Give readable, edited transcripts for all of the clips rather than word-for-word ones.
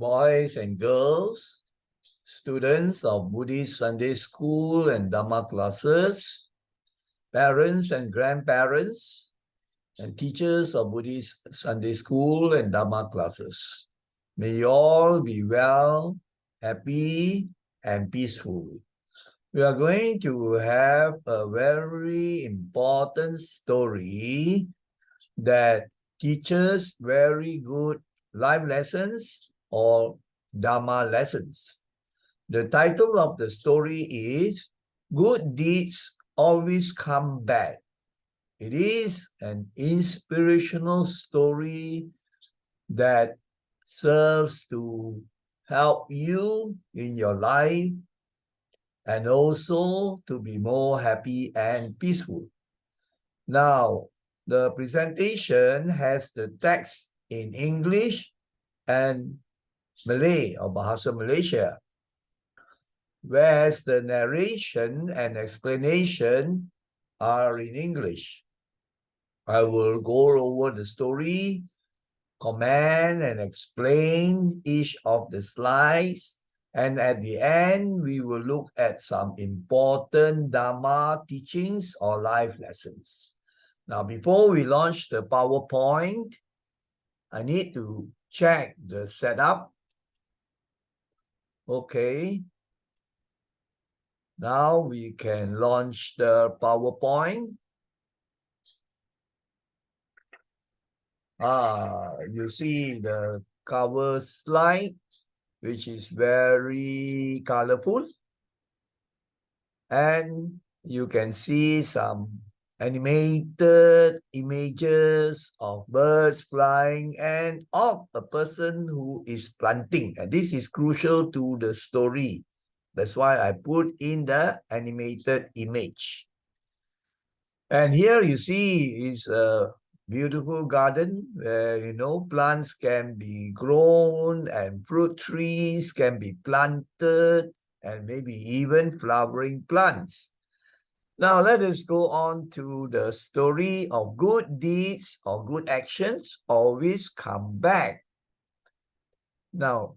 boys and girls, students of Buddhist Sunday school and Dharma classes, parents and grandparents, and teachers of Buddhist Sunday school and Dharma classes. May you all be well, happy, and peaceful. We are going to have a very important story that teaches very good life lessons or Dharma lessons. The title of the story is Good Deeds Always Come Back. It is an inspirational story that serves to help you in your life and also to be more happy and peaceful. Now, the presentation has the text in English and Malay or Bahasa Malaysia, whereas the narration and explanation are in English. I will go over the story, comment and explain each of the slides, and at the end, we will look at some important Dharma teachings or life lessons. Now, before we launch the PowerPoint, I need to check the setup. Okay. Now we can launch the PowerPoint. You see the cover slide, which is very colorful. And you can see some animated images of birds flying and of a person who is planting. And this is crucial to the story. That's why I put in the animated image. And here you see is a beautiful garden where, plants can be grown and fruit trees can be planted and maybe even flowering plants. Now let us go on to the story of good deeds or good actions always come back. Now,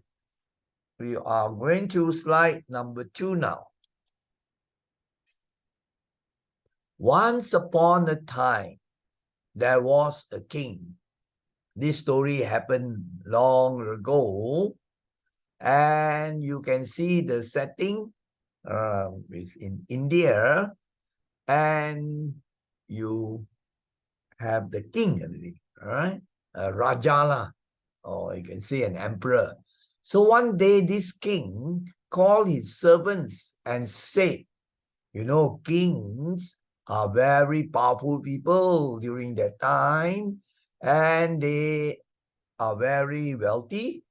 we are going to slide number 2 now. Once upon a time, there was a king. This story happened long ago, and you can see the setting is in India, and you have the king, all right? A Rajala, or you can say an emperor. So one day, this king called his servants and said, kings are very powerful people during that time, and they are very wealthy.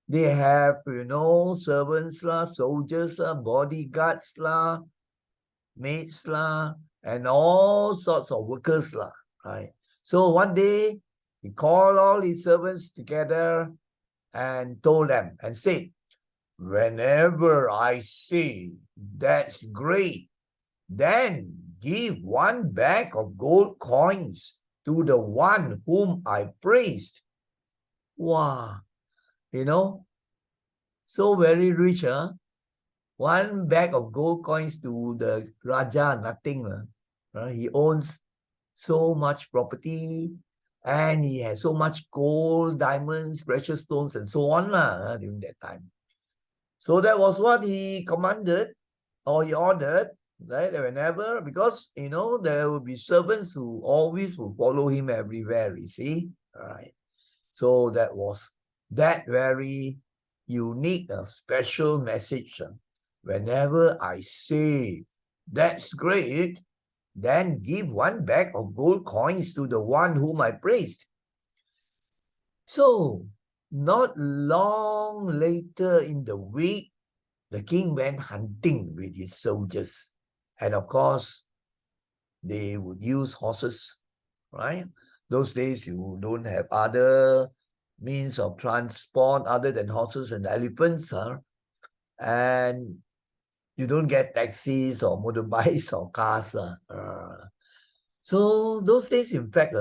They have, servants lah, soldiers lah, bodyguards lah, maids lah, and all sorts of workers lah, right? So one day, he called all his servants together and told them and said, whenever I say that's great, then give one bag of gold coins to the one whom I praised. Wow, so very rich, huh? One bag of gold coins to the Raja, nothing. He owns so much property and he has so much gold, diamonds, precious stones, and so on during that time. So that was what he commanded or he ordered, right? Whenever, because, there will be servants who always will follow him everywhere, you see? All right. So that was that very unique, special message. Whenever I say that's great, then give one bag of gold coins to the one whom I praised. So, not long later in the week, the king went hunting with his soldiers. And of course, they would use horses, right? Those days, you don't have other means of transport other than horses and elephants, and you don't get taxis or motorbikes or cars. So those days, in fact,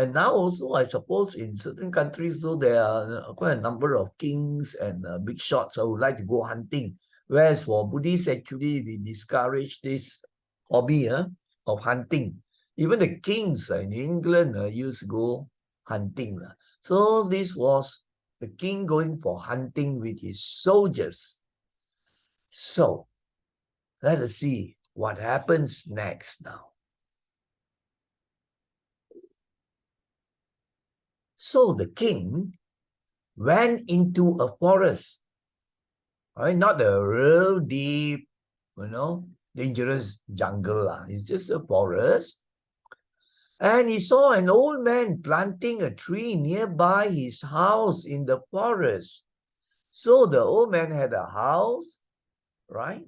And now also, I suppose in certain countries, so there are quite a number of kings and big shots who would like to go hunting. Whereas for Buddhists, actually, they discourage this hobby of hunting. Even the kings in England used to go hunting. So this was the king going for hunting with his soldiers. So let us see what happens next now. So the king went into a forest, right? Not a real deep, dangerous jungle. It's just a forest. And he saw an old man planting a tree nearby his house in the forest. So the old man had a house, right?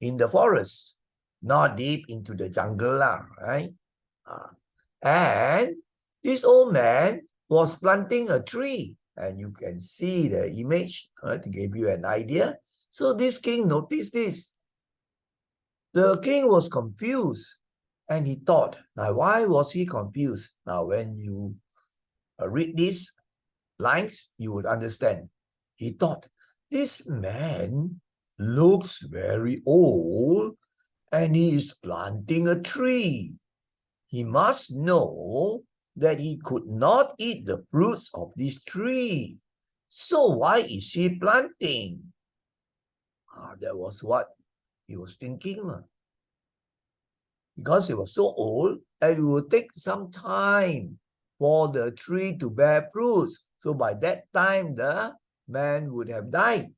In the forest, not deep into the jungle, right? And this old man was planting a tree. And you can see the image, right, to give you an idea. So this king noticed this. The king was confused. And he thought, now why was he confused? Now when you read these lines, you would understand. He thought, this man looks very old and he is planting a tree. He must know that he could not eat the fruits of this tree. So why is he planting? That was what he was thinking. Because he was so old, and it would take some time for the tree to bear fruits. So by that time, the man would have died.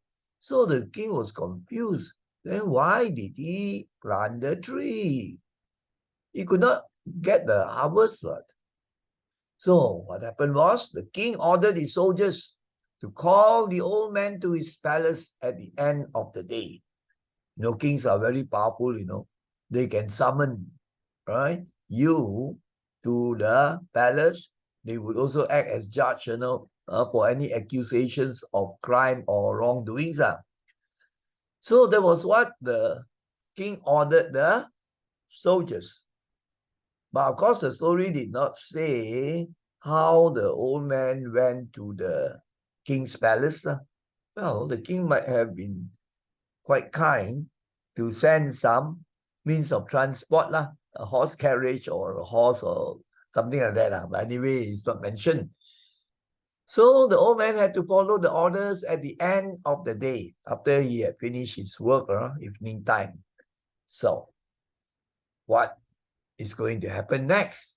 So the king was confused. Then why did he plant the tree? He could not get the harvest. So what happened was the king ordered his soldiers to call the old man to his palace at the end of the day. Kings are very powerful, They can summon, right, you to the palace. They would also act as judge, for any accusations of crime or wrongdoings. So that was what the king ordered the soldiers. But of course, the story did not say how the old man went to the king's palace. Well, the king might have been quite kind to send some means of transport, a horse carriage or a horse or something like that. But anyway, it's not mentioned. So the old man had to follow the orders at the end of the day, after he had finished his work, evening time. So, what is going to happen next?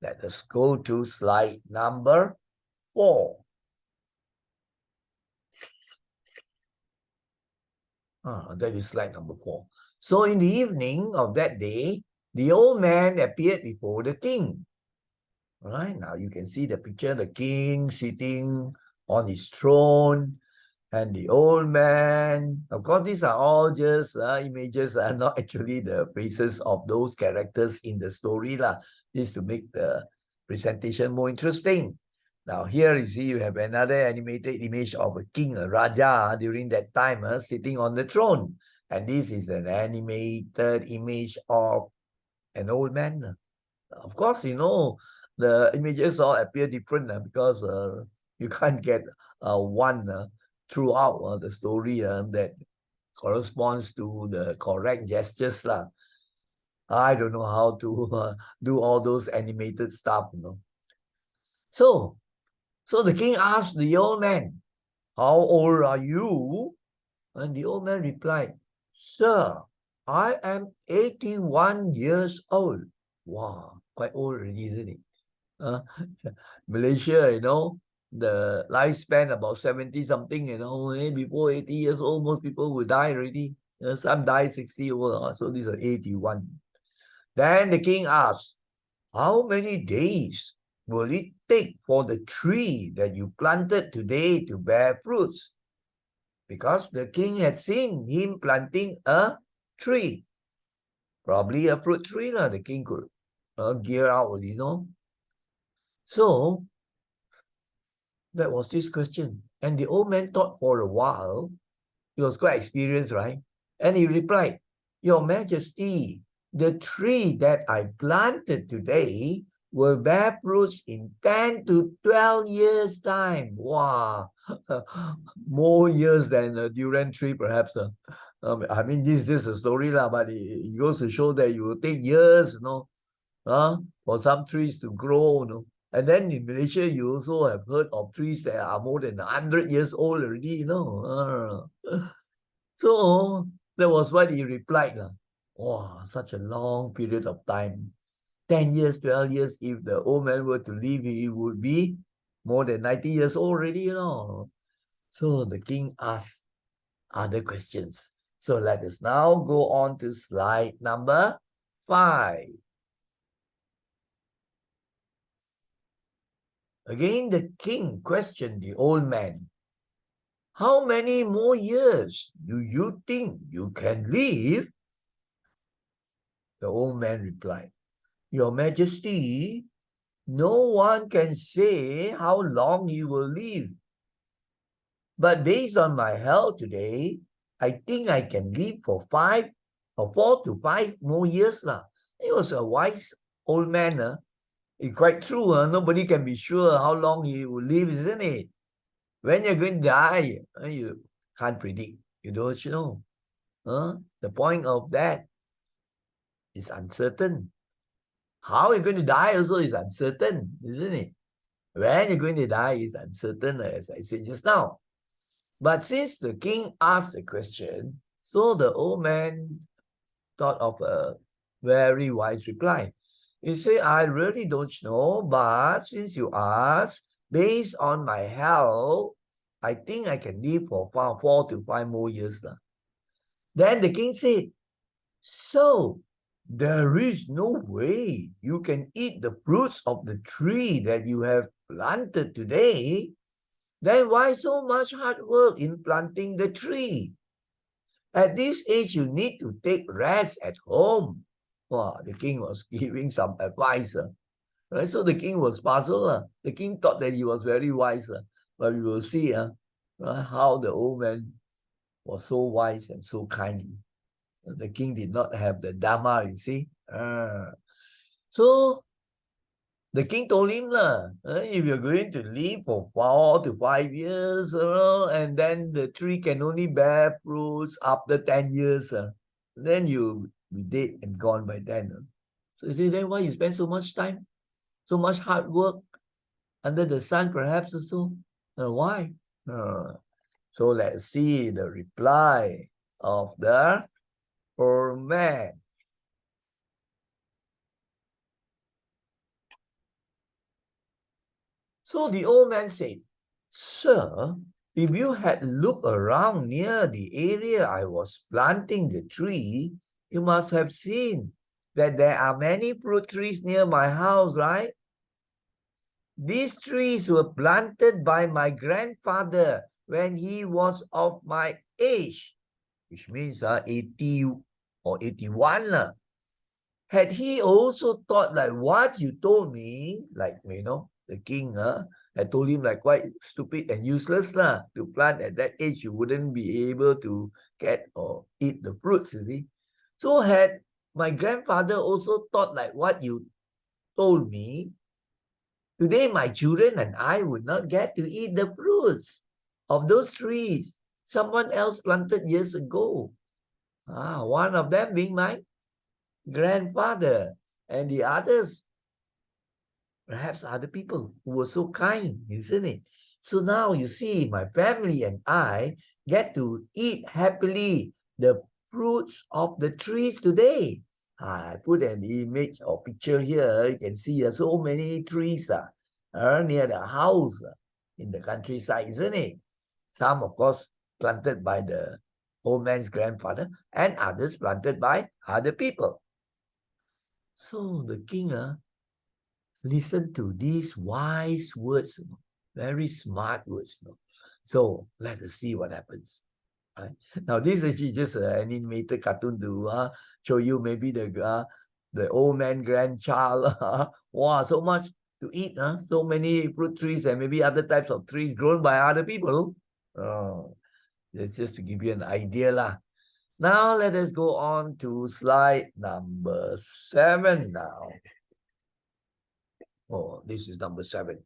Let us go to slide number 4. That is slide number 4. So in the evening of that day, the old man appeared before the king. All right, now you can see the picture, the king sitting on his throne, and the old man. Of course, these are all just images, not actually the faces of those characters in the story. This to make the presentation more interesting. Now here you see you have another animated image of a king, a Raja, during that time, sitting on the throne. And this is an animated image of an old man. Of course, the images all appear different because you can't get one throughout the story that corresponds to the correct gestures. I don't know how to do all those animated stuff. So the king asked the old man, how old are you? And the old man replied, Sir, I am 81 years old. Wow, quite old already, isn't it? Malaysia, the lifespan about 70 something, before 80 years old, most people will die already. Some die 60 old, so these are 81. Then the king asked, how many days will it take for the tree that you planted today to bear fruits? Because the king had seen him planting a tree. Probably a fruit tree, the king could gear out, So, that was this question. And the old man thought for a while. He was quite experienced, right? And he replied, Your Majesty, the tree that I planted today will bear fruits in 10 to 12 years' time. Wow, more years than a durian tree, perhaps. I mean, this is a story, lah, but it goes to show that it will take years, for some trees to grow, And then in Malaysia, you also have heard of trees that are more than 100 years old already. So that was what he replied. Wow, such a long period of time. 10 years, 12 years, if the old man were to live, he would be more than 90 years old already. So the king asked other questions. So let us now go on to slide number 5. Again, the king questioned the old man. How many more years do you think you can live? The old man replied, Your Majesty, no one can say how long he will live. But based on my health today, I think I can live for 4 to 5 more years. He was a wise old man. It's quite true. Nobody can be sure how long he will live, isn't it? When you're going to die, you can't predict. You don't know. The point of that is uncertain. How you're going to die also is uncertain, isn't it? When you're going to die is uncertain, as I said just now. But since the king asked the question, so the old man thought of a very wise reply. He said, I really don't know, but since you asked, based on my health, I think I can live for 4 to 5 more years. Then the king said, so there is no way you can eat the fruits of the tree that you have planted today. Then why so much hard work in planting the tree? At this age, you need to take rest at home. Wow, the king was giving some advice. Right? So the king was puzzled. The king thought that he was very wise. But we will see how the old man was so wise and so kind. The king did not have the Dharma, you see. So the king told him, if you're going to live for 4 to 5 years, and then the tree can only bear fruits after 10 years, then you'll be dead and gone by then. So you say, then why you spend so much time, so much hard work under the sun, perhaps also? Why? So let's see the reply of the old man. So the old man said, Sir, if you had looked around near the area I was planting the tree, you must have seen that there are many fruit trees near my house, right? These trees were planted by my grandfather when he was of my age, which means 80 or 81. Had he also thought like what you told me, like, the king had told him like quite stupid and useless to plant at that age, you wouldn't be able to get or eat the fruits, you see. So had my grandfather also thought like what you told me, today my children and I would not get to eat the fruits of those trees someone else planted years ago. One of them being my grandfather, and the others, perhaps other people who were so kind, isn't it? So now you see, my family and I get to eat happily the fruits of the trees today. I put an image or picture here. You can see so many trees near the house in the countryside, isn't it? Some, of course, planted by the old man's grandfather, and others planted by other people. So the king listen to these wise words, very smart words. So let us see what happens. Right? Now this is actually just an animated cartoon to show you maybe the old man grandchild. Wow, so much to eat, so many fruit trees and maybe other types of trees grown by other people. That's just to give you an idea lah. Now let us go on to slide number 7 now. Oh, this is number 7.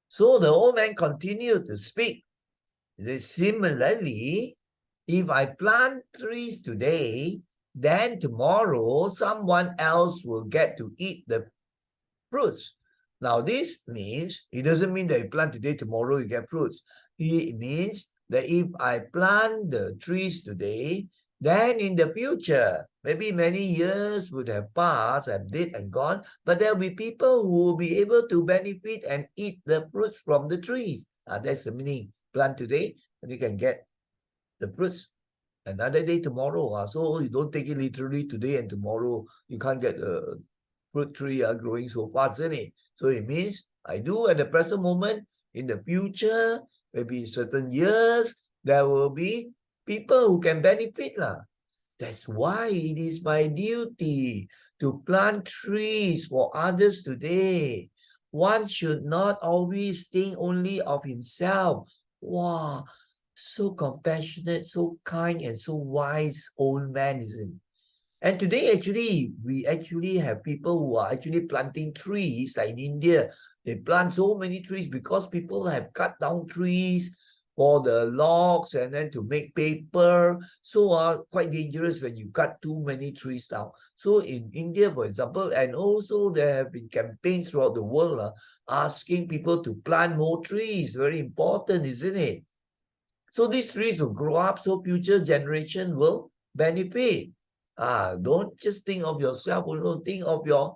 So the old man continued to speak. Similarly, if I plant trees today, then tomorrow someone else will get to eat the fruits. Now, this means, it doesn't mean that you plant today, tomorrow you get fruits. It means that if I plant the trees today, then in the future, maybe many years would have passed, have dead and gone, but there will be people who will be able to benefit and eat the fruits from the trees. That's the meaning. Plant today, and you can get the fruits another day tomorrow. So you don't take it literally today and tomorrow. You can't get the fruit tree growing so fast, isn't it? So it means I do at the present moment, in the future, maybe in certain years, there will be people who can benefit. That's why it is my duty to plant trees for others today. One should not always think only of himself. Wow, so compassionate, so kind, and so wise old man, isn't it? And today, actually, we actually have people who are actually planting trees, like in India. They plant so many trees because people have cut down trees for the logs and then to make paper. So quite dangerous when you cut too many trees down. So in India, for example, and also there have been campaigns throughout the world asking people to plant more trees. Very important, isn't it? So these trees will grow up so future generation will benefit. Don't just think of yourself, don't think of your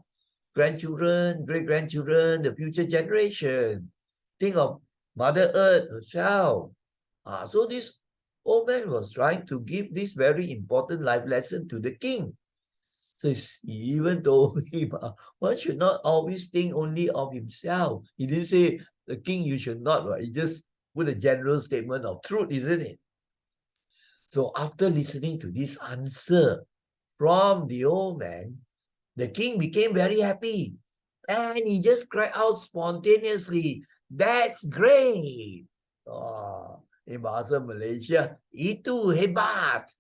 grandchildren, great-grandchildren, the future generation. Think of Mother Earth herself. So this old man was trying to give this very important life lesson to the king. So he even told him, one should not always think only of himself. He didn't say, the king, you should not, right? He just put a general statement of truth, isn't it? So after listening to this answer from the old man, the king became very happy. And he just cried out spontaneously, "That's great!" In bahasa Malaysia, itu hebat.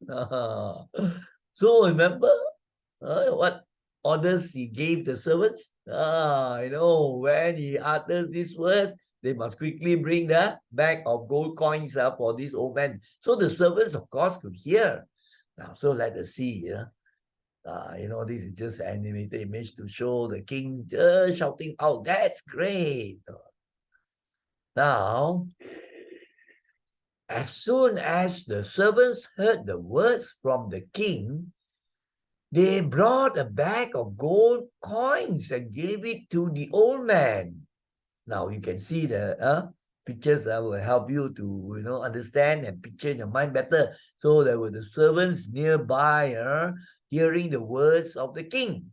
So remember what orders he gave the servants? When he utters these words, they must quickly bring the bag of gold coins for this old man. So the servants, of course, could hear. Now, so let us see. This is just an animated image to show the king just shouting out, "That's great!" Now, as soon as the servants heard the words from the king, they brought a bag of gold coins and gave it to the old man. Now you can see the pictures that will help you to understand and picture in your mind better. So there were the servants nearby hearing the words of the king.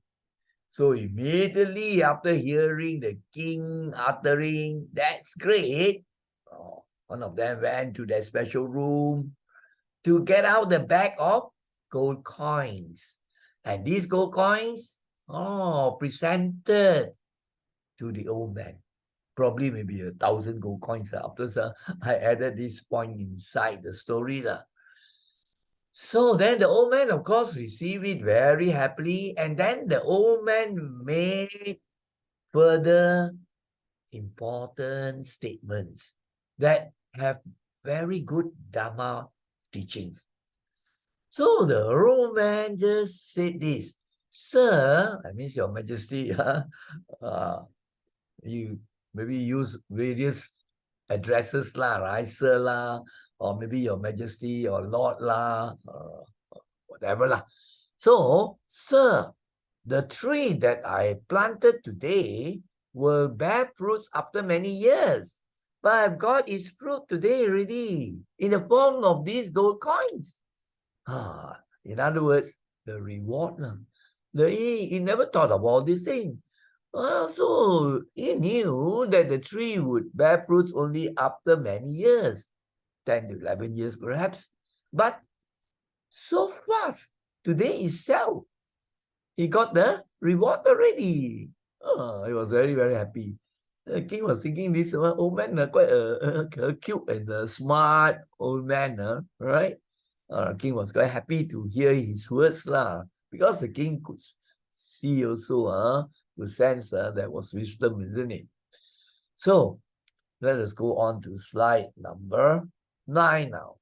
So immediately after hearing the king uttering, "That's great," one of them went to their special room to get out the bag of gold coins. And these gold coins, presented to the old man. Probably maybe 1,000 gold coins. After I added this point inside the story. So then the old man, of course, received it very happily. And then the old man made further important statements that have very good Dharma teachings. So the old man just said this, "Sir," that means Your Majesty, you maybe use various addresses right? Sir or maybe Your Majesty or Lord whatever So, "Sir, the tree that I planted today will bear fruits after many years. But I've got its fruit today already in the form of these gold coins." In other words, the reward. He never thought of all these things. So he knew that the tree would bear fruits only after many years, 10 to 11 years perhaps. But so fast, today itself, he got the reward already. He was very, very happy. The king was thinking this old man, quite a cute and smart old man, right? King was quite happy to hear his words because the king could see also to sense that was wisdom, isn't it? So let us go on to slide number 9 now.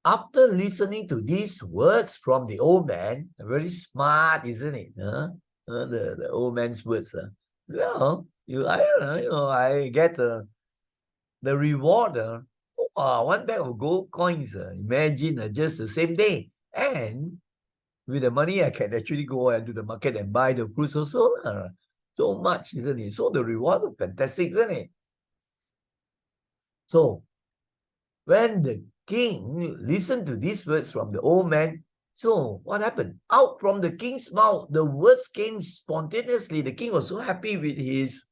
After listening to these words from the old man, very smart, isn't it? The old man's words. Well, I get the reward. 1 bag of gold coins. Imagine just the same day. And with the money, I can actually go and do the market and buy the fruits also. So much, isn't it? So the reward is fantastic, isn't it? So when the king listened to these words from the old man, so what happened? Out from the king's mouth, the words came spontaneously. The king was so happy with his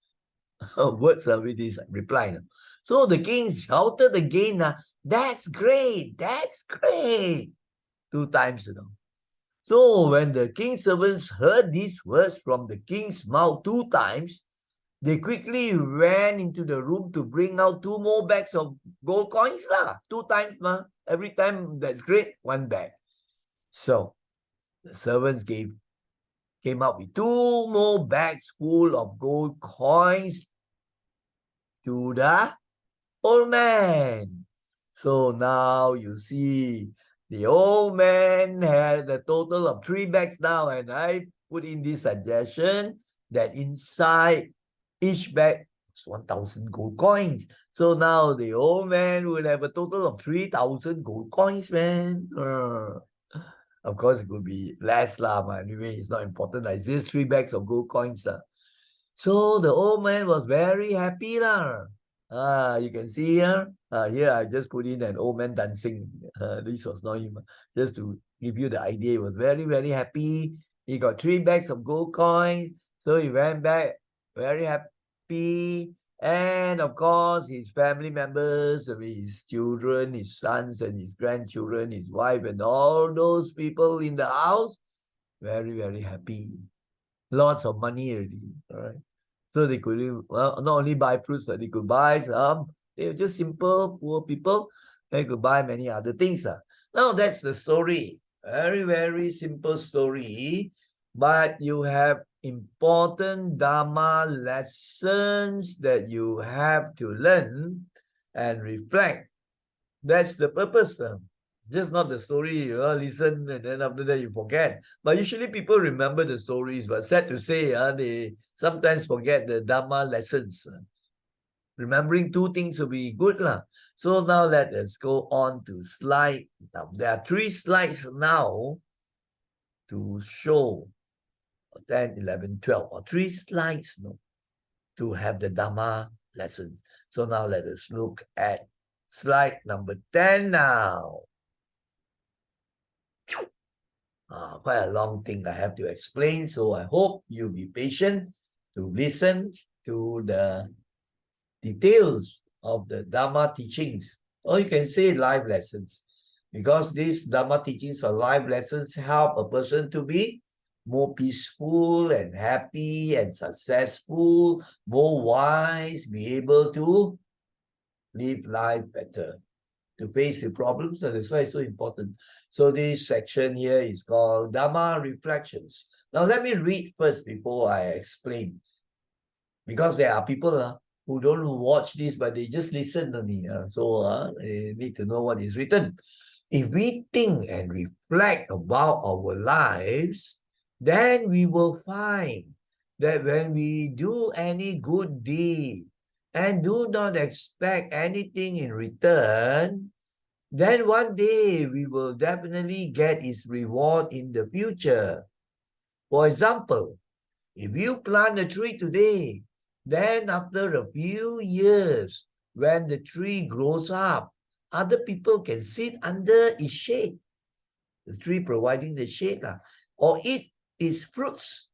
words, with his reply. So the king shouted again, that's great, that's great, 2 times. So when the king's servants heard these words from the king's mouth 2 times, they quickly ran into the room to bring out 2 more bags of gold coins. 2 times, every time, that's great, 1 bag. So the servants came out with 2 more bags full of gold coins to the old man. So now you see, the old man had a total of 3 bags now, and I put in this suggestion that inside each bag was 1,000 gold coins. So now the old man will have a total of 3,000 gold coins, man. Of course, it could be less, but anyway, it's not important. It's just 3 bags of gold coins. So the old man was very happy. You can see here. Here I just put in an old man dancing. This was not him. Just to give you the idea, he was very, very happy. He got 3 bags of gold coins. So he went back very happy. And of course, his family members, his children, his sons and his grandchildren, his wife, and all those people in the house, very, very happy. Lots of money already. All right. So they could, not only buy fruits, but they could buy some. They were just simple, poor people. They could buy many other things. Now that's the story. Very, very simple story. But you have important Dharma lessons that you have to learn and reflect. That's the purpose. Just not the story, listen, and then after that you forget. But usually people remember the stories, but sad to say, they sometimes forget the Dharma lessons. Remembering 2 things will be good. So now let us go on to slide. Now, there are 3 slides now to show 10, 11, 12, or 3 slides to have the Dharma lessons. So now let us look at slide number 10 now. Quite a long thing I have to explain, so I hope you'll be patient to listen to the details of the Dharma teachings, or you can say life lessons, because these Dharma teachings or life lessons help a person to be more peaceful and happy and successful, more wise, be able to live life better, to face the problems. And that's why it's so important. So this section here is called Dharma Reflections. Now let me read first before I explain, because there are people who don't watch this, but they just listen to me. So they need to know what is written. If we think and reflect about our lives, then we will find that when we do any good deed and do not expect anything in return, then one day we will definitely get its reward in the future. For example, if you plant a tree today, then after a few years, when the tree grows up, other people can sit under its shade, the tree providing the shade, or eat its fruits.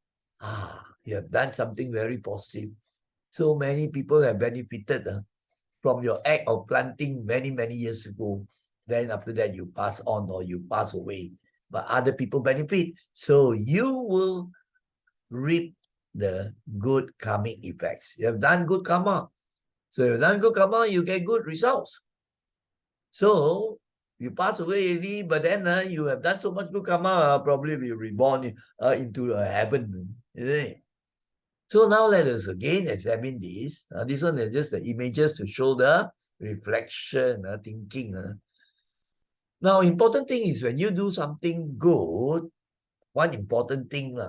You have done something very positive. So many people have benefited from your act of planting many, many years ago. Then after that, you pass on or you pass away. But other people benefit. So you will reap the good karmic effects. You have done good karma. So you have done good karma, you get good results. So You pass away already, but then you have done so much good karma, probably be reborn into a heaven, isn't it? So now let us again examine this. This one is just the images to show the reflection, thinking. Now, important thing is when you do something good, one important thing,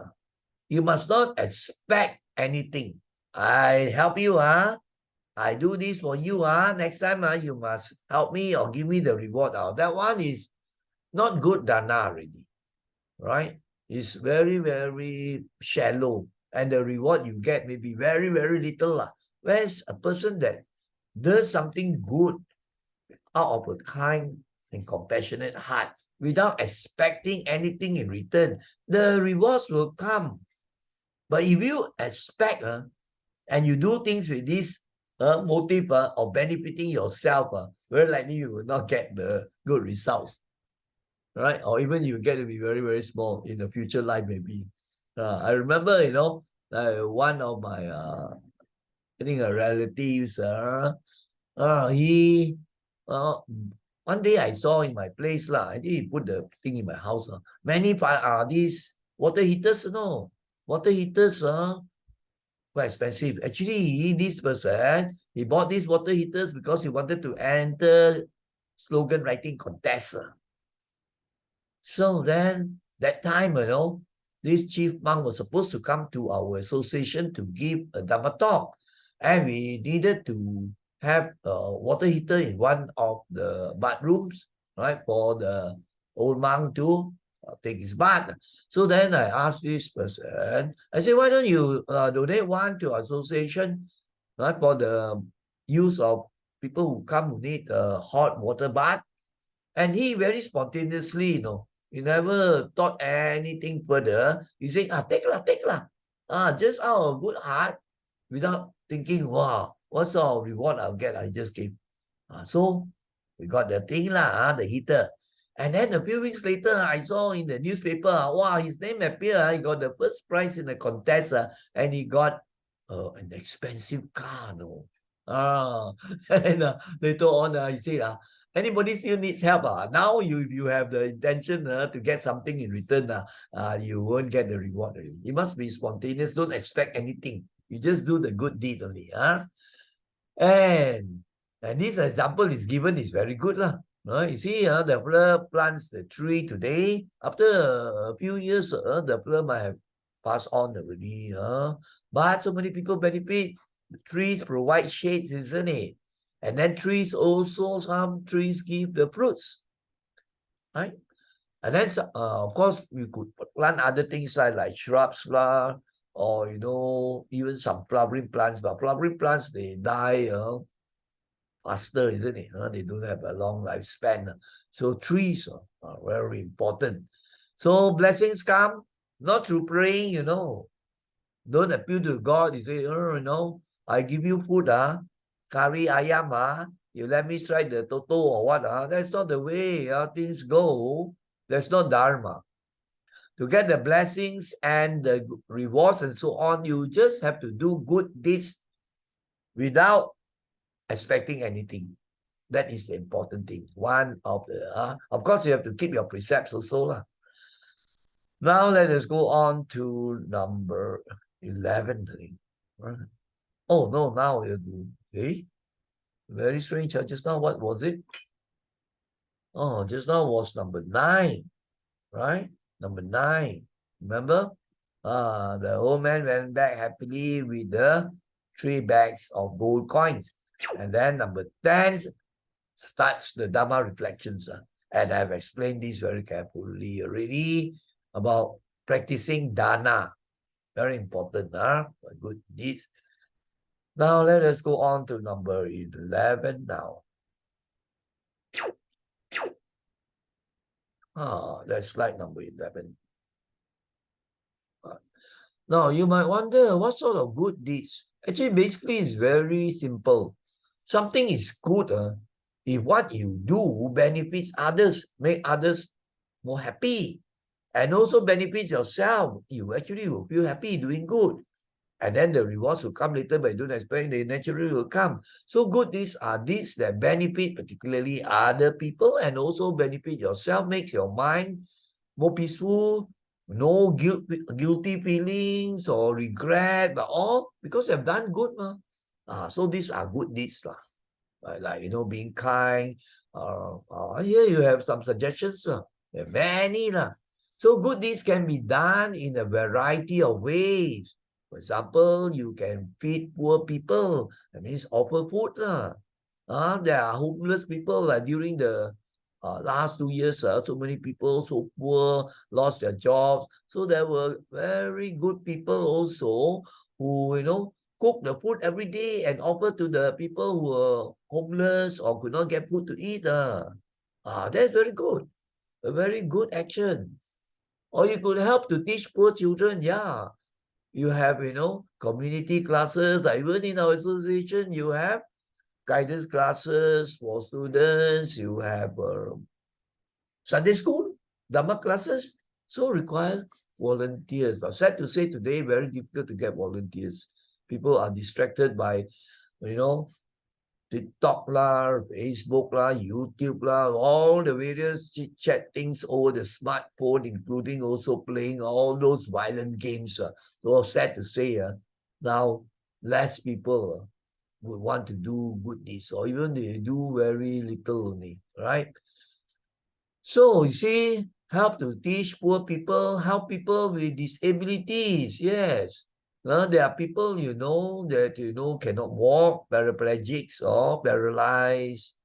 you must not expect anything. I help you, I do this for you, next time you must help me or give me the reward. That one is not good dana already, right? It's very, very shallow. And the reward you get may be very, very little. Whereas a person that does something good out of a kind and compassionate heart without expecting anything in return, the rewards will come. But if you expect and you do things with this motive of benefiting yourself, very likely you will not get the good results, right? Or even you get to be very, very small in the future life maybe. I remember, one of my, I think relatives, he, one day I saw in my place, actually he put the thing in my house, many these water heaters, water heaters, quite expensive. Actually, this person, he bought these water heaters because he wanted to enter slogan writing contest. So then, that time, this chief monk was supposed to come to our association to give a Dharma talk. And we needed to have a water heater in one of the bathrooms, right, for the old monk to take his bath. So then I asked this person, I said, why don't you donate one to our association, right, for the use of people who come who need a hot water bath? And he very spontaneously, he never thought anything further. He said, take lah, take lah. Just out of good heart, without thinking, wow, what sort of reward I'll get, I just gave. So we got the thing lah, the heater. And then a few weeks later, I saw in the newspaper, wow, his name appeared. He got the first prize in the contest, and he got an expensive car, no. And later on, he said, anybody still needs help? Now you have the intention to get something in return, you won't get the reward. You must be spontaneous. Don't expect anything. You just do the good deed only. And this example is given is very good. You see, the fellow plants the tree today. After a few years, the fellow might have passed on already. But so many people benefit. The trees provide shades, isn't it? And then trees also, some trees give the fruits, right? And then, of course, we could plant other things like shrubs, or, even some flowering plants. But flowering plants, they die faster, isn't it? They don't have a long lifespan. So trees are very important. So blessings come not through praying, Don't appeal to God. You say, I give you food, curry ayam, you let me strike the toto or what, that's not the way things go. That's not Dharma. To get the blessings and the rewards and so on, you just have to do good deeds without expecting anything. That is the important thing. One of the, of course, you have to keep your precepts also. Now let us go on to number 11. Oh, no, now you do. Very strange. Just now, what was it? Oh, just now was number 9, right? Number 9. Remember? The old man went back happily with the 3 bags of gold coins. And then number 10 starts the Dharma Reflections. And I've explained this very carefully already about practicing dana. Very important, good deeds. Now let us go on to number 11 now. That's slide number 11. Now you might wonder what sort of good deeds. Actually, basically, it's very simple. Something is good if what you do benefits others, make others more happy, and also benefits yourself. You actually will feel happy doing good. And then the rewards will come later, but you don't expect they naturally will come. So good deeds are deeds that benefit particularly other people and also benefit yourself, makes your mind more peaceful, no guilty feelings or regret, but all because you have done good. So these are good deeds. Like, being kind. Here you have some suggestions. There are many. So good deeds can be done in a variety of ways. For example, you can feed poor people. That means offer food. There are homeless people during the last 2 years. So many people so poor, lost their jobs. So there were very good people also who, cook the food every day and offer to the people who were homeless or could not get food to eat. That's very good. A very good action. Or you could help to teach poor children. Yeah. You have, community classes. Even in our association, you have guidance classes for students. You have Sunday school, Dharma classes. So requires volunteers. But sad to say today, very difficult to get volunteers. People are distracted by, TikTok Facebook YouTube all the various chit-chat things over the smartphone, including also playing all those violent games. So sad to say, now less people would want to do good deeds, or even they do very little only, right? So you see, help to teach poor people, help people with disabilities. Yes. There are people, that, cannot walk, paraplegics or paralyzed,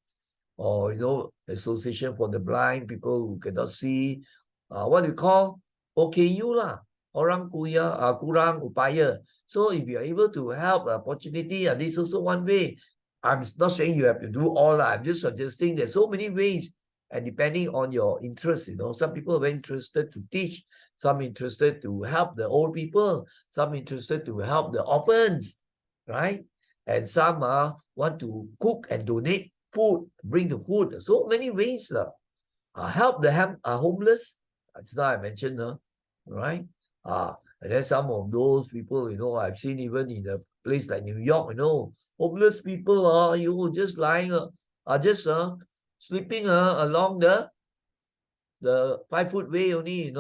or, Association for the Blind, people who cannot see. What do you call? OKU lah. Orang kurang upaya. So if you are able to help, opportunity, this is also one way. I'm not saying you have to do all. I'm just suggesting there's so many ways. And depending on your interest, some people are very interested to teach, some interested to help the old people, some interested to help the orphans, right? And some want to cook and donate food, bring the food. So many ways. Help the homeless. That's not I mentioned, right? And then some of those people, I've seen even in a place like New York, homeless people just lying, are just sleeping along the 5-foot way only,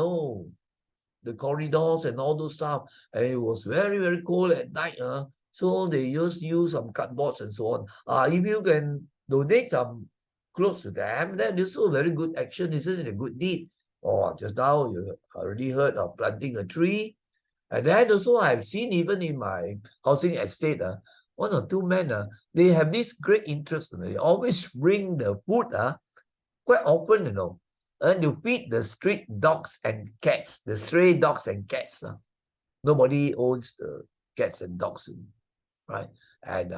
the corridors and all those stuff. And it was very, very cold at night. So they just use some cardboards and so on. If you can donate some clothes to them, that is also a very good action. Isn't it a good deed? Or just now you already heard of planting a tree. And then also I've seen even in my housing estate, one or two men, they have this great interest. They always bring the food quite often, and you feed the street dogs and cats, the stray dogs and cats. Nobody owns the cats and dogs, right? And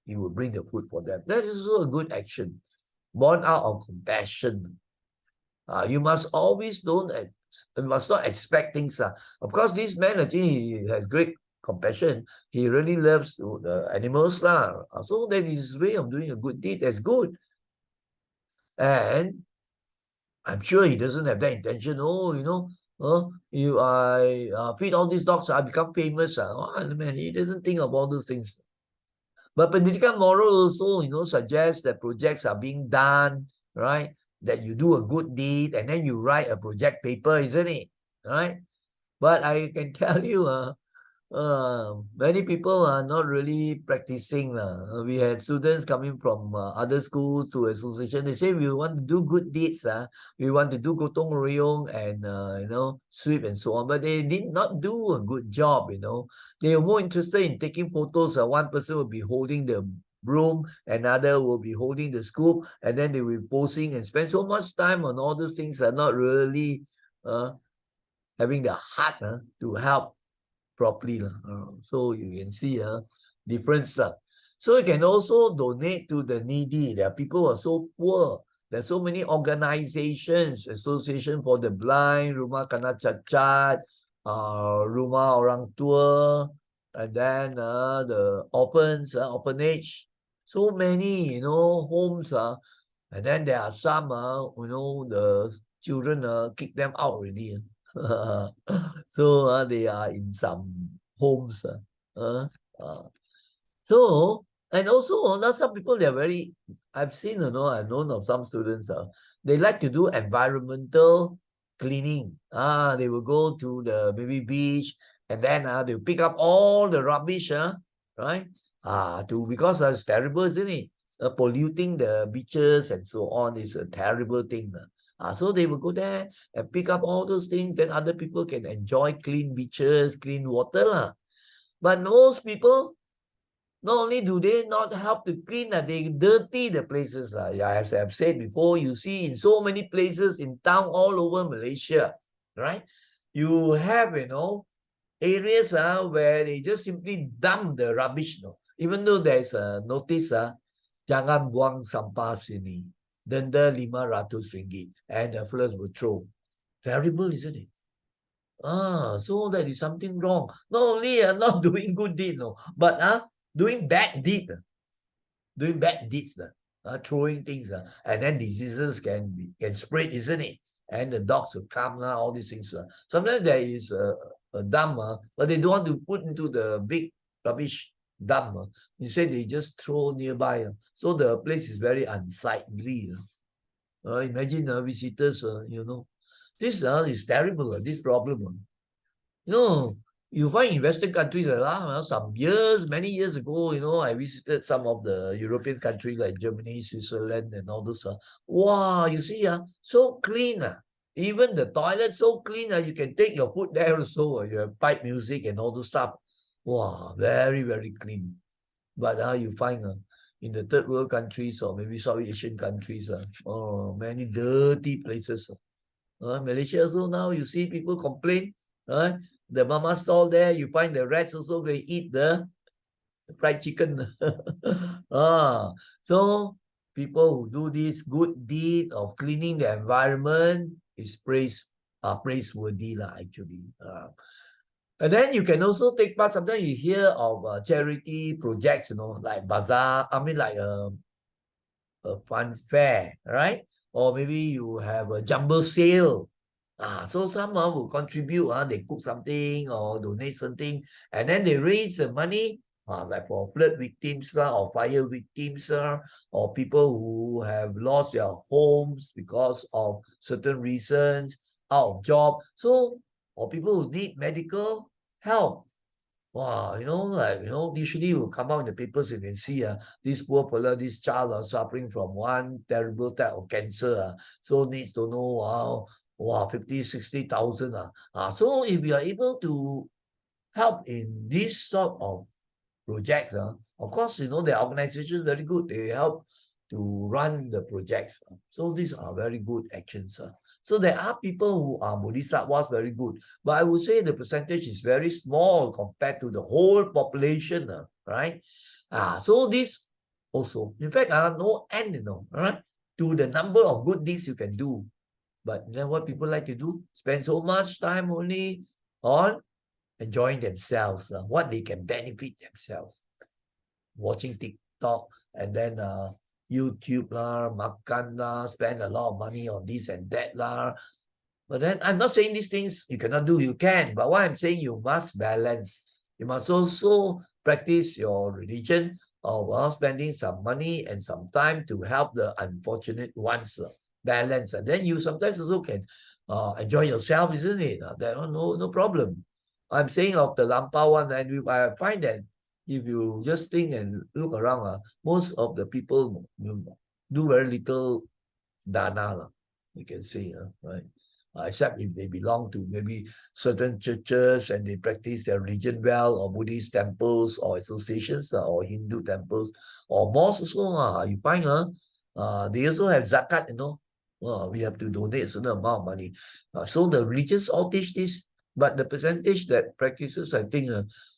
you will bring the food for them. That is also a good action, born out of compassion. You must always must not expect things. Of course, this man actually he has great compassion. He really loves the animals. So that is his way of doing a good deed. That's good. And I'm sure he doesn't have that intention. I feed all these dogs, I become famous. Man, he doesn't think of all those things. But political moral also, suggests that projects are being done, right? That you do a good deed and then you write a project paper, isn't it? Right? But I can tell you, many people are not really practicing. We had students coming from other schools to association. They say we want to do good deeds. We want to do gotong royong and sweep and so on. But they did not do a good job. They are more interested in taking photos. One person will be holding the broom, another will be holding the scoop, and then they will be posing and spend so much time on all those things are not really having the heart to help properly. So you can see a difference. So you can also donate to the needy. There are people who are so poor. There are so many organizations, Association for the Blind, Rumah Kanak Cacat, Rumah Orang Tua, and then the orphans, orphanage. So many, homes. And then there are some, the children kick them out already. So they are in some homes. So, and also now some people, they're very, I've seen, I've known of some students, they like to do environmental cleaning. They will go to the maybe beach, and then they'll pick up all the rubbish, right? Because it's terrible, isn't it? Polluting the beaches and so on is a terrible thing. So they will go there and pick up all those things, then other people can enjoy clean beaches, clean water. But most people, not only do they not help to clean, they dirty the places. I've said before, you see in so many places in town all over Malaysia, right? You have, areas where they just simply dump the rubbish. Even though there's a notice, jangan buang sampah sini, denda RM500, and the fellows will throw. Terrible, isn't it? So that is something wrong. Not only not doing good deed, but doing bad deed. Doing bad deeds, throwing things, and then diseases can spread, isn't it? And the dogs will come, all these things. Sometimes there is a dump, but they don't want to put into the big rubbish dump. Instead, they just throw nearby. So the place is very unsightly. Imagine visitors, this is terrible, this problem. You find in Western countries, many years ago, I visited some of the European countries like Germany, Switzerland, and all those. Wow, you see, so clean. Even the toilet so clean. You can take your food there also. You have pipe music and all those stuff. Wow, very, very clean. But you find in the third world countries or maybe South Asian countries, many dirty places. Malaysia also now, you see people complain. The mama stall there, you find the rats also, they eat the fried chicken. So people who do this good deed of cleaning the environment is praiseworthy actually. And then you can also take part. Sometimes you hear of charity projects, like bazaar. Like a fun fair, right? Or maybe you have a jumbo sale. So someone will contribute, they cook something or donate something, and then they raise the money, like for flood victims or fire victims or people who have lost their homes because of certain reasons, out of job. So, or people who need medical help. Wow, usually you will come out in the papers, you can see this poor fella, this child suffering from one terrible type of cancer. So needs to know, wow, 50, 60,000. So if we are able to help in this sort of projects, of course, the organization is very good. They help to run the projects. So these are very good actions. So there are people who are bodhisattvas, very good. But I would say the percentage is very small compared to the whole population, right? So this also, in fact, no end, right? To the number of good deeds you can do. But then what people like to do, spend so much time only on enjoying themselves, what they can benefit themselves. Watching TikTok and then YouTube makan spend a lot of money on this and that But then I'm not saying these things you cannot do, you can. But what I'm saying, you must balance. You must also practice your religion while spending some money and some time to help the unfortunate ones. Balance. And then you sometimes also can enjoy yourself, isn't it? No problem. I'm saying of the lampau one, and I find that if you just think and look around, most of the people do very little dana, you can say, right? Except if they belong to maybe certain churches and they practice their religion well, or Buddhist temples or associations or Hindu temples or mosques also. You find they also have zakat, we have to donate a certain amount of money. So the religions all teach this, but the percentage that practices, I think,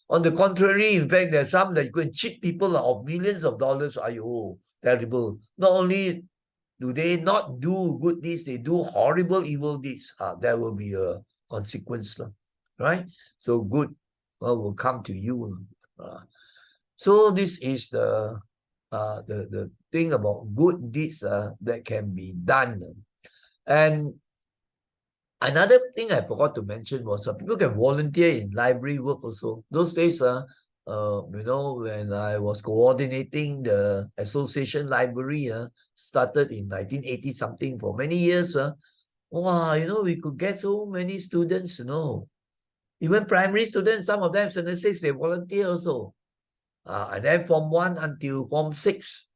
on the contrary, in fact, there are some that you can cheat people of millions of dollars. Terrible. Not only do they not do good deeds, they do horrible evil deeds. There will be a consequence, right? So good will come to you. So this is the thing about good deeds that can be done. And another thing I forgot to mention was people can volunteer in library work also. Those days, when I was coordinating the association library, started in 1980 something for many years. Wow, we could get so many students, Even primary students, some of them, standard 6, they volunteer also. And then Form 1 until Form 6.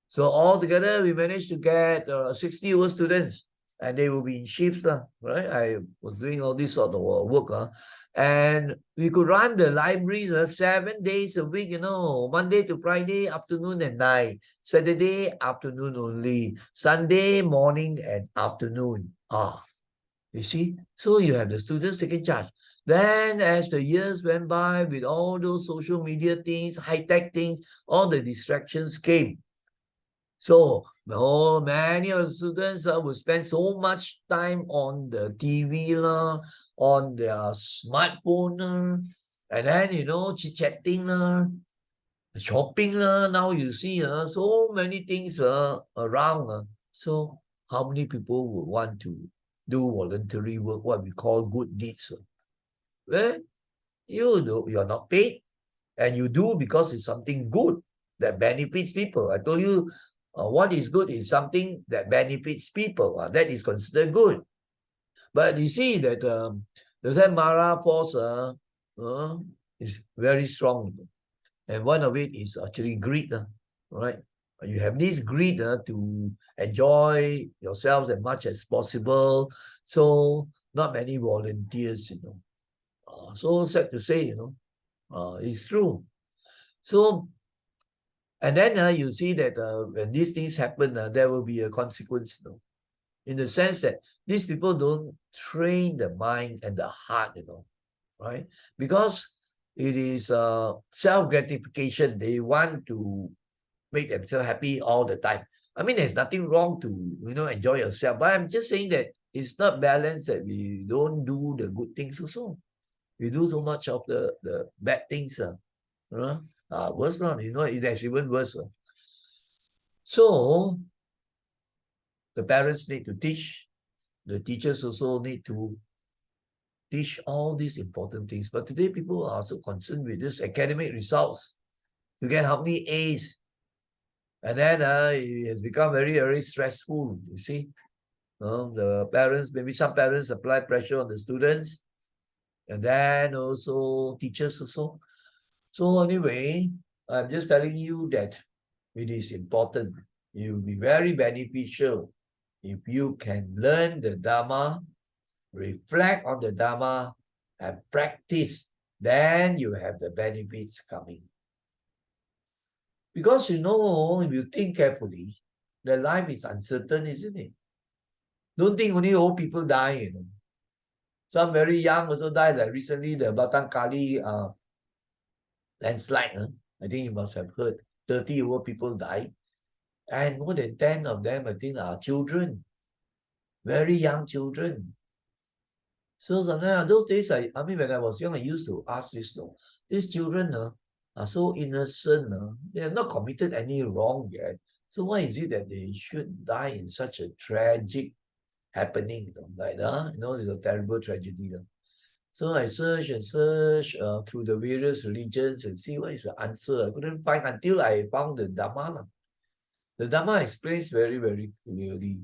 So altogether, we managed to get 60 over students. And they will be in shifts, right? I was doing all this sort of work. And we could run the libraries 7 days a week, Monday to Friday, afternoon and night. Saturday, afternoon only. Sunday, morning and afternoon. You see? So you have the students taking charge. Then as the years went by with all those social media things, high-tech things, all the distractions came. So many of the students will spend so much time on the TV, on their smartphone, and then, chit-chatting, shopping. Now you see so many things around. So how many people would want to do voluntary work, what we call good deeds? Well, you're not paid, and you do because it's something good that benefits people. I told you, what is good is something that benefits people. That is considered good. But you see that the Mara force is very strong. And one of it is actually greed, right? You have this greed to enjoy yourself as much as possible. So not many volunteers, So sad to say, it's true. So, and then you see that when these things happen, there will be a consequence, in the sense that these people don't train the mind and the heart, right? Because it is self-gratification. They want to make themselves happy all the time. I mean, there's nothing wrong to, enjoy yourself. But I'm just saying that it's not balanced, that we don't do the good things also. We do so much of the bad things. Worse not, it's even worse. So the parents need to teach. The teachers also need to teach all these important things. But today people are so concerned with this academic results. You get how many A's. And then it has become very, very stressful, you see. The parents, maybe some parents apply pressure on the students. And then also teachers also. So anyway, I'm just telling you that it is important. It will be very beneficial if you can learn the Dharma, reflect on the Dharma, and practice. Then you have the benefits coming. Because, if you think carefully, the life is uncertain, isn't it? Don't think only old people die, Some very young also die, like recently the Batang Kali landslide. I think you must have heard 30 over people died. And more than 10 of them, I think, are children. Very young children. So sometimes those days, I mean, when I was young, I used to ask this, these children are so innocent. They have not committed any wrong yet. So why is it that they should die in such a tragic happening? Like, it's a terrible tragedy. So I search and search through the various religions and see what is the answer. I couldn't find until I found the Dhamma. The Dhamma explains very, very clearly.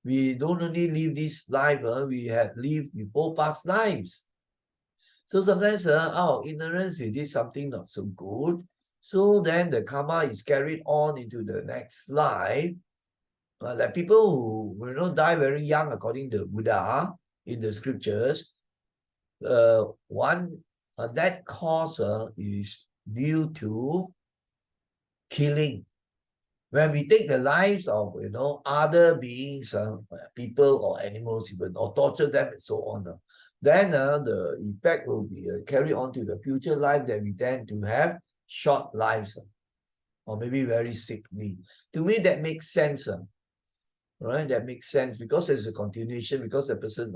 We don't only live this life, we have lived before past lives. So sometimes out of ignorance, we did something not so good. So then the karma is carried on into the next life. Like people who die very young, according to Buddha in the scriptures, one that cause is due to killing. When we take the lives of other beings, people or animals even, or torture them and so on, then the effect will be carried on to the future life, that we tend to have short lives, or maybe very sickly. To me, that makes sense. Right? That makes sense, because it's a continuation, because the person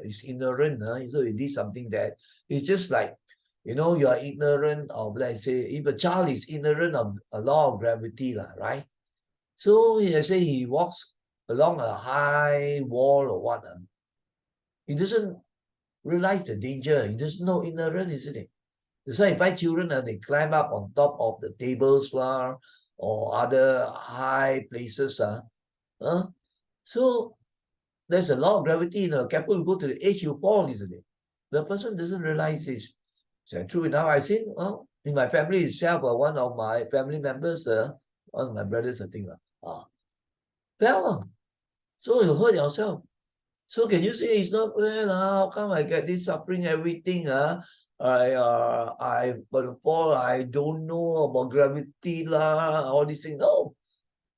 is ignorant. So he did something that it's just like, you are ignorant of, let's say, if a child is ignorant of a law of gravity, right? So let's say he walks along a high wall or what, he doesn't realize the danger. He doesn't know, ignorant, isn't it? That's why you find children, they climb up on top of the tables or other high places. So there's a law of gravity. Careful, you go to the edge, you fall, isn't it? The person doesn't realize this. So true enough, I've seen in my family itself, one of my family members, one of my brothers, I think, fell. So you hurt yourself. So can you say it's not fair? How come I get this suffering, everything? I but fall, I don't know about gravity, all these things. No.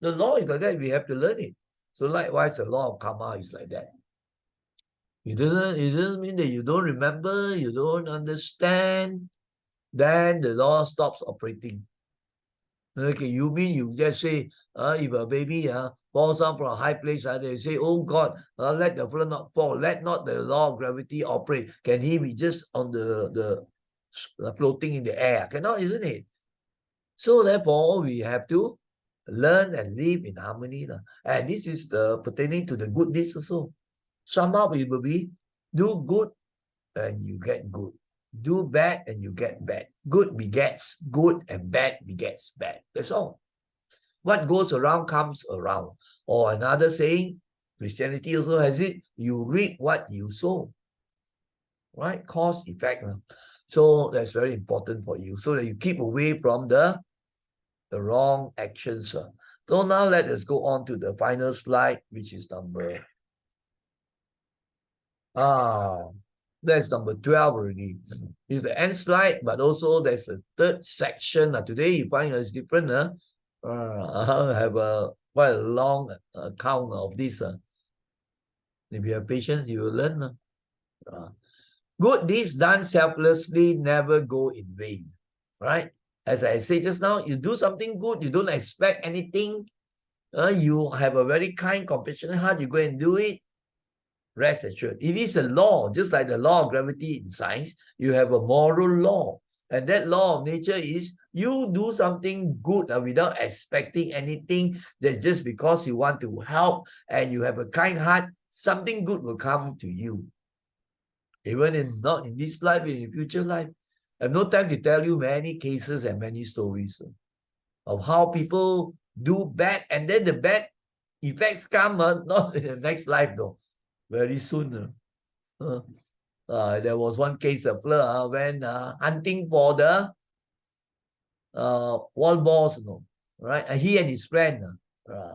The law is like that, we have to learn it. So likewise, the law of karma is like that. It doesn't mean that you don't remember, you don't understand, then the law stops operating. Okay, you mean you just say, if a baby falls down from a high place, they say, oh God, let the fellow not fall, let not the law of gravity operate. Can he be just on the floating in the air? Cannot, isn't it? So therefore, we have to learn and live in harmony. And this is pertaining to the good deeds also. Sum up, it will be, do good and you get good. Do bad and you get bad. Good begets good and bad begets bad. That's all. What goes around comes around. Or another saying, Christianity also has it, you reap what you sow. Right? Cause effect. So that's very important for you, so that you keep away from the wrong actions. So now let us go on to the final slide, which is that's number 12 already. It's the end slide, but also there's a third section. Today you find it's different. I have quite a long account of this. If you have patience, you will learn. Good deeds done selflessly never go in vain. Right? As I said just now, you do something good, you don't expect anything. You have a very kind, compassionate heart, you go and do it. Rest assured, it is a law, just like the law of gravity in science. You have a moral law, and that law of nature is you do something good without expecting anything. That just because you want to help and you have a kind heart, something good will come to you. Even not in this life, in future life. I have no time to tell you many cases and many stories of how people do bad, and then the bad effects come not in the next life though, very soon. There was one case of when hunting for the wild boars, right? And he and his friend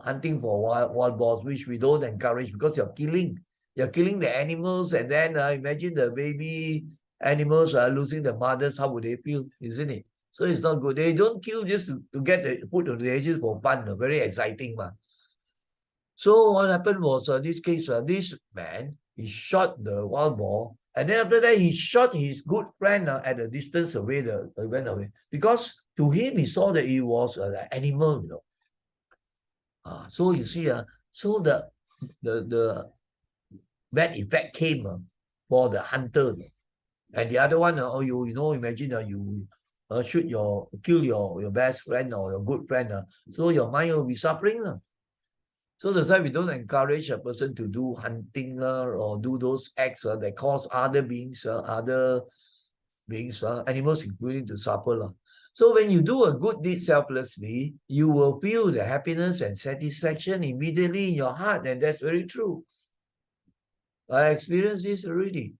hunting for wild boars, which we don't encourage because you're killing the animals, and then imagine the baby animals are losing the mothers. How would they feel, isn't it? So it's not good. They don't kill just to get the food on the edges for fun. Very exciting, man. So what happened was this case, this man, he shot the wild boar, and then after that he shot his good friend at a distance away. Went away because to him he saw that he was an animal. So you see, so the bad effect came for the hunter, and the other one, imagine you kill your best friend or your good friend, so your mind will be suffering. So that's why we don't encourage a person to do hunting or do those acts that cause other beings, animals including, to suffer. So when you do a good deed selflessly, you will feel the happiness and satisfaction immediately in your heart, and that's very true. I experienced this already.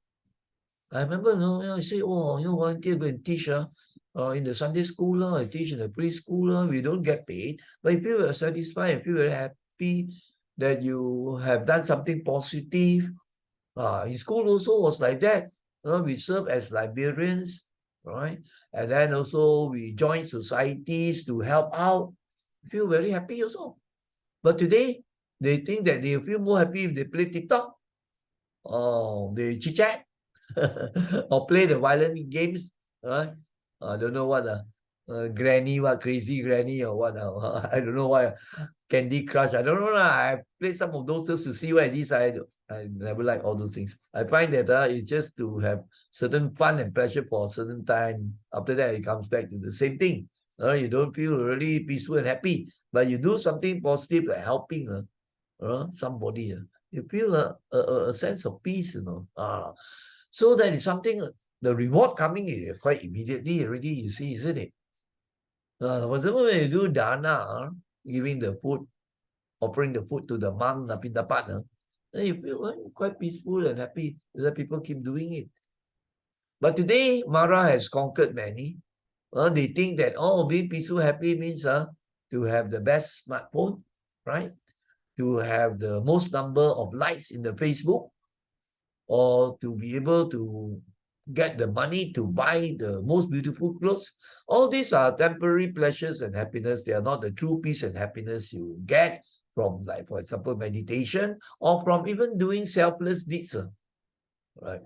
I remember, I say, volunteer, go and teach in the Sunday school, I teach in the preschool, we don't get paid, but you feel satisfied, you feel very happy that you have done something positive. In school also was like that. We serve as librarians, right? And then also we join societies to help out. Feel very happy also. But today, they think that they feel more happy if they play TikTok, or they chit-chat, or play the violent games, right? I don't know what granny, what crazy granny or what. I don't know why. Candy Crush, I don't know. I played some of those just to see what it is. I never like all those things. I find that it's just to have certain fun and pleasure for a certain time. After that, it comes back to the same thing. You don't feel really peaceful and happy, but you do something positive like helping somebody. You feel a sense of peace. So that is something the reward coming is quite immediately already, you see, isn't it? For example, when you do dana, giving the food, offering the food to the monk, then you feel quite peaceful and happy that people keep doing it. But today, Mara has conquered many. They think that, being peaceful, happy means to have the best smartphone, right? To have the most number of likes in the Facebook, or to be able to get the money to buy the most beautiful clothes. All these are temporary pleasures and happiness. They are not the true peace and happiness you get from, like, for example, meditation, or from even doing selfless deeds, right?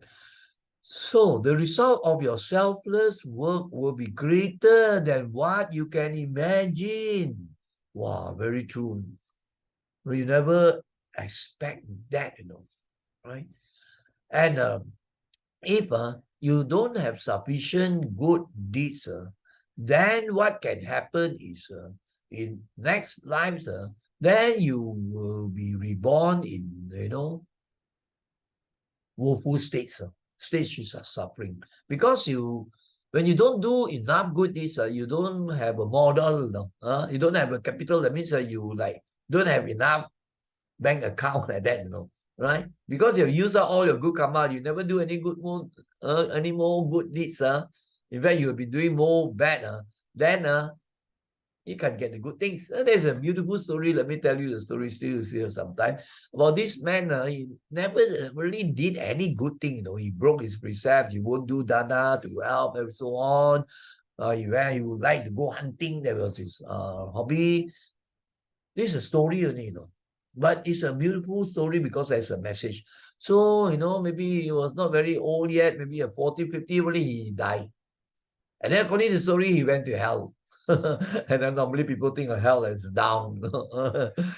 So the result of your selfless work will be greater than what you can imagine. Wow, very true. You never expect that, right? And if you don't have sufficient good deeds, then what can happen is, in next lives, then you will be reborn in, woeful states, stages of suffering. Because when you don't do enough good deeds, you don't have a model, you don't have a capital. That means you don't have enough bank account like that, right? Because you use up all your good karma, you never do any any more good deeds. In fact, you'll be doing more bad. Then you can get the good things. There's a beautiful story. Let me tell you the story still sometime about this man. He never really did any good thing. He broke his precepts. He won't do dana to help and so on. He would like to go hunting. That was his hobby. This is a story only, but it's a beautiful story because there's a message. So, maybe he was not very old yet, maybe a 40, 50, already he died. And then according to the story, he went to hell. And then normally people think of hell as down.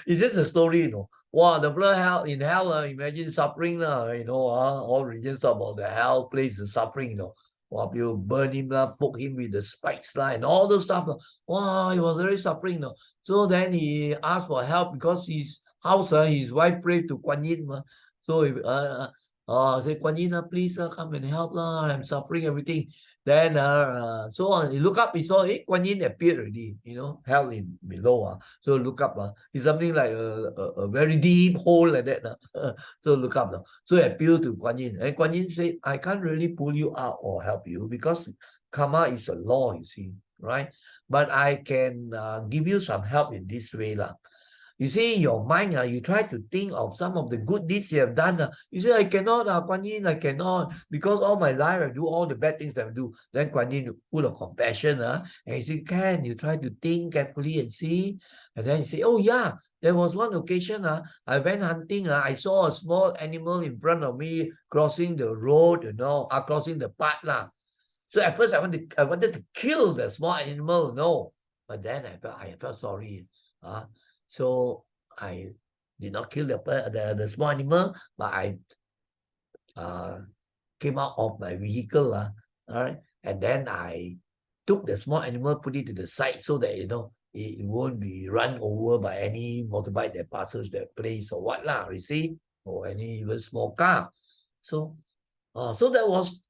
It's just a story, Wow, the blood hell in hell, imagine suffering, all religions talk about the hell place, the suffering, Wow, people burn him, poke him with the spikes, and all those stuff. Wow, he was very suffering. So then he asked for help because his house, his wife prayed to Kuan Yin. So he say, Kuan Yin, please come and help. I'm suffering, everything. Then so on, he look up, he saw, Kuan Yin appeared already, hell in below. So look up, it's something like a very deep hole like that. So look up. So he appealed to Kuan Yin. And Kuan Yin said, I can't really pull you out or help you because karma is a law, you see, right? But I can give you some help in this way. You see, your mind, you try to think of some of the good deeds you have done. You say, I cannot, Kuan Yin, I cannot, because all my life I do all the bad things that I do. Then Kuan Yin, full of compassion, and he said, can you try to think carefully and see? And then he say, oh yeah, there was one occasion, I went hunting, I saw a small animal in front of me crossing the road, crossing the path. So at first I wanted to kill the small animal, but then I felt sorry. So I did not kill the small animal, but I came out of my vehicle, all right, and then I took the small animal, put it to the side so that it won't be run over by any motorbike that passes that place or what you see, or any even small car. So that was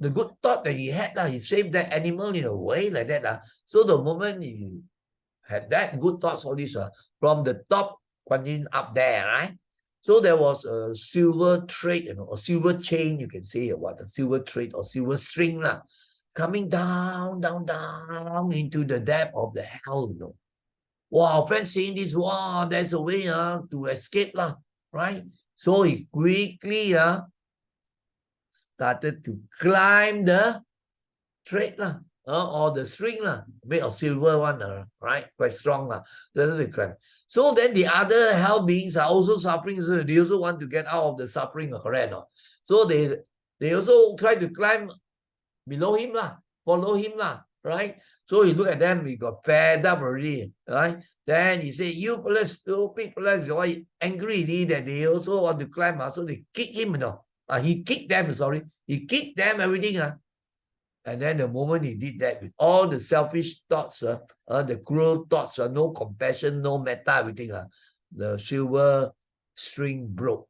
the good thought that he had. He saved that animal in a way like that. So the moment he had that good thoughts, all this, from the top, Kuan Yin up there, right? So there was a silver thread, a silver chain, you can say, or what, a silver thread or silver string, coming down, down, down into the depth of the hell, Wow, friends seeing this, wow, there's a way to escape, right? So he quickly started to climb the thread or the string made of silver one, right? Quite strong Then they climb. So then the other hell beings are also suffering. So they also want to get out of the suffering, correct? So they also try to climb below him follow him right? So he look at them, he got fed up already, right? Then he say, you fellas, stupid fellas, you're angry that they also want to climb. So they kick him, he kicked them, he kicked them, everything. And then the moment he did that, with all the selfish thoughts, the cruel thoughts, no compassion, no metta, everything, the silver string broke.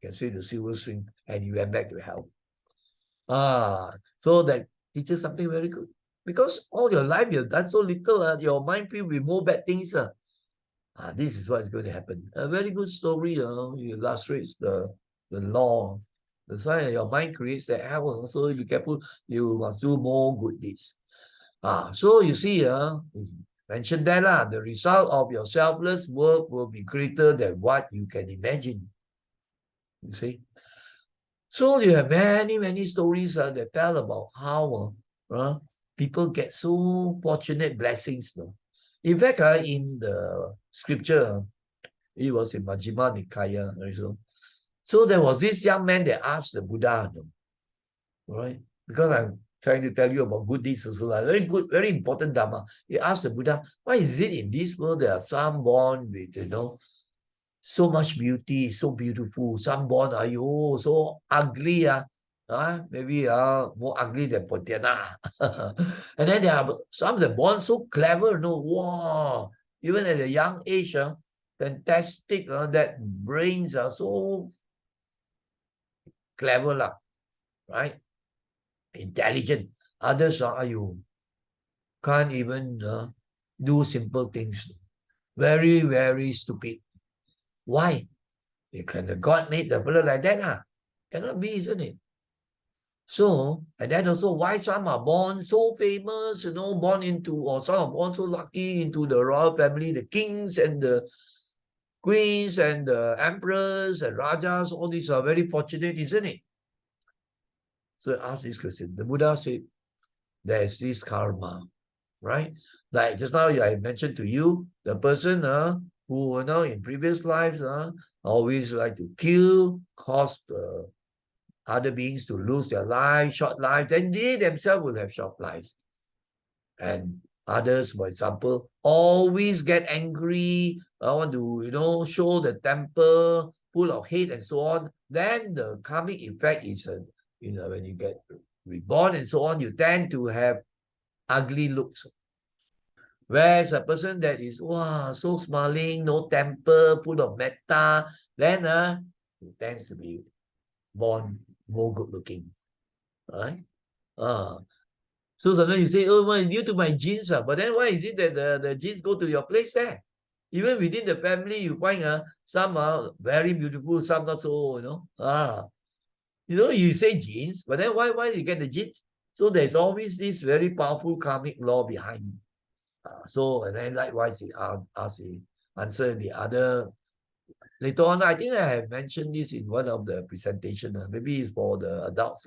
You can see the silver string, and he went back to hell. So that teaches something very good. Because all your life you've done so little, your mind filled with more bad things. This is what's going to happen. A very good story, it illustrates the law. That's why your mind creates that hell. So be careful, you must do more good deeds. So you see, mention that the result of your selfless work will be greater than what you can imagine. You see? So you have many, many stories that tell about how people get so fortunate blessings. In fact, in the scripture, it was in Majjhima Nikaya. So there was this young man that asked the Buddha, right? Because I'm trying to tell you about good deeds also. Very good, very important Dharma. He asked the Buddha, why is it in this world there are some born with, so much beauty, so beautiful. Some born, so ugly. Maybe more ugly than Pontianak. And then there are some that born so clever, wow. Even at a young age, fantastic, that brains are so clever, right? Intelligent. Others are you can't even do simple things. Very, very stupid. Why? Because the God made the fellow like that. Cannot be, isn't it? So, and then also why some are born so famous, born into, or some are born so lucky into the royal family, the kings and the queens and the emperors and rajas, all these are very fortunate, isn't it? So I asked this question. The Buddha said, there's this karma, right? Like just now I mentioned to you, the person who in previous lives always like to kill, cause other beings to lose their life, short life, then they themselves will have short lives. And others, for example, always get angry, want to, show the temper, full of hate and so on. Then the karmic effect is, when you get reborn and so on, you tend to have ugly looks. Whereas a person that is, so smiling, no temper, full of metta, then he tends to be born more good looking. Right? So sometimes you say, well, due to my genes, but then why is it that the genes go to your place there? Even within the family, you find some are very beautiful, some not so, you say genes, but then why you get the genes? So there's always this very powerful karmic law behind. So, and then likewise, he asked the answer the other. Later on, I think I have mentioned this in one of the presentation, maybe it's for the adults.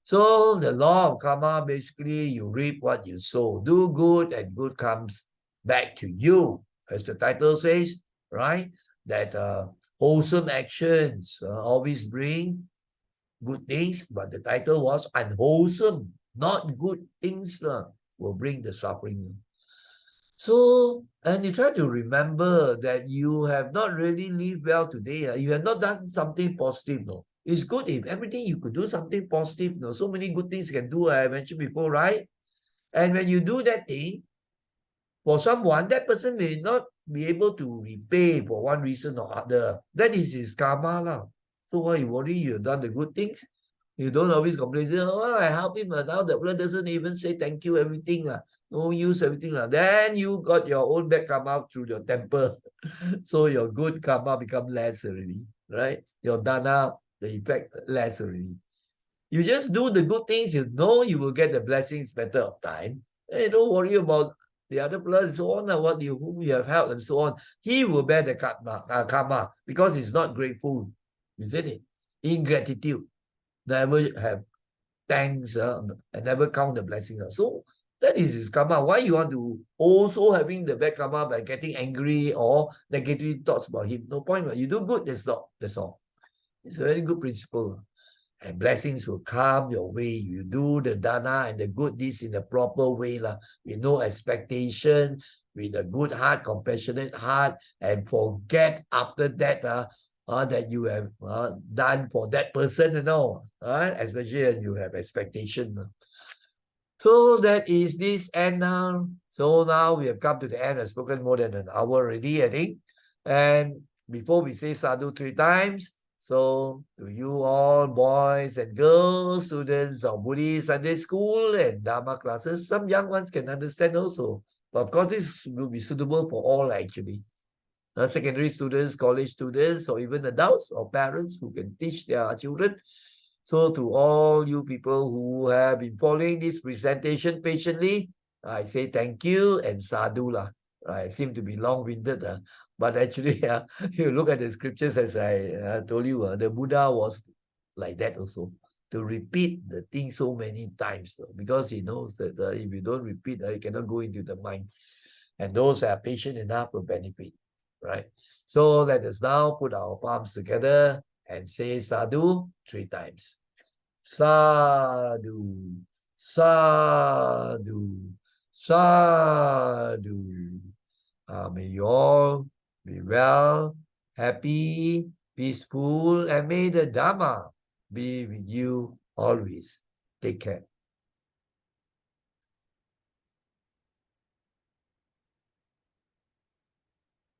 So the law of karma, basically, you reap what you sow. Do good and good comes back to you. As the title says, right? That wholesome actions always bring good things, but the title was unwholesome, not good things will bring the suffering. So, and you try to remember that you have not really lived well today. You have not done something positive. No, it's good if everything you could do something positive. No, so many good things you can do. I mentioned before, right? And when you do that thing for someone, that person may not be able to repay for one reason or other. That is his karma, lah. So why you worry? You've done the good things. You don't always complain, say, oh, I help him, now the fellow doesn't even say thank you, everything. No use, everything. Then you got your own bad karma through your temper. So your good karma become less already, right? Your dana, the effect less already. You just do the good things, you know you will get the blessings better of time. Hey, don't worry about the other blood and so on, whom you have helped and so on. He will bear the karma because he's not grateful, isn't it? Ingratitude. Never have thanks and never count the blessings. So that is his karma. Why you want to also having the bad karma by getting angry or negative thoughts about him? No point. You do good, that's all. It's a very good principle. And blessings will come your way. You do the dana and the good deeds in the proper way, with no expectation, with a good heart, compassionate heart, and forget after that that you have done for that person and all, especially when you have expectation. So that is this end now. So now we have come to the end. I've spoken more than an hour already, I think. And before we say sadhu 3 times, So to you all, boys and girls, students of Buddhist Sunday School and Dharma classes, some young ones can understand also. But of course, this will be suitable for all actually. Secondary students, college students, or even adults or parents who can teach their children. So to all you people who have been following this presentation patiently, I say thank you and sadhu lah. I seem to be long-winded, but actually, you look at the scriptures as I told you, the Buddha was like that also, to repeat the thing so many times, because he knows that if you don't repeat, it cannot go into the mind. And those who are patient enough will benefit, right? So let us now put our palms together and say sadhu 3 times. Sadhu, sadhu, sadhu. May you all be well, happy, peaceful, and may the Dharma be with you always. Take care.